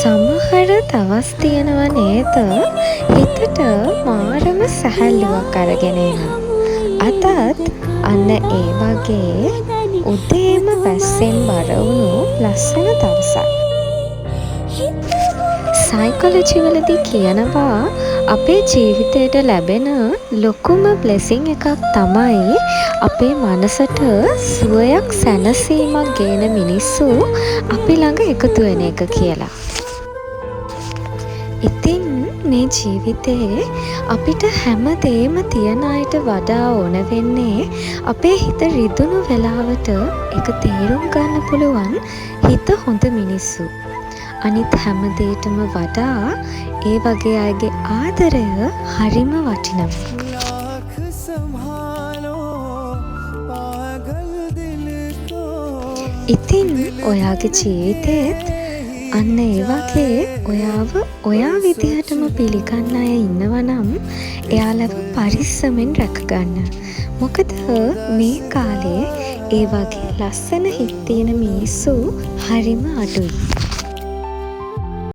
සමහර දවස් තියෙනවා නේද හිතට මාරම සැහැල්ලුවක් අරගෙන එන. අදත් අන්න ඒ වගේ උදේම වැස්සෙන් බර වුණු ලස්සන දවසක්. සයිකොලොජි වලදී කියනවා අපේ ජීවිතයට ලැබෙන ලොකුම බ්ලෙසිං එකක් තමයි අපේ මනසට සුවයක් සැනසීමක් ගේන මිනිස්සු අපි ළඟ එකතු වෙන එක කියලා. ඉතින් මේ ජීවිතේ අපිට හැම දෙයක්ම තියන අයට වඩා ඕන වෙන්නේ අපේ හිත රිදුණු වෙලාවට ඒක තේරුම් ගන්න පුළුවන් හිත හොඳ මිනිස්සු. අනිත් හැම දෙයකටම වඩා ඒ වගේ අයගේ ආදරය හරිම වටිනවා. ඉතින් ඔයාගේ ජීවිතේත් අන්න ඒ වගේ ඔයාව ඔයා විදිහටම පිළිගන්න අය ඉන්නවනම් එයාලව පරිස්සමෙන් රැකගන්න. මොකද මේ කාලේ ඒ වගේ ලස්සන හිත් තියෙන මිනිස්සු හරිම අඩුයි.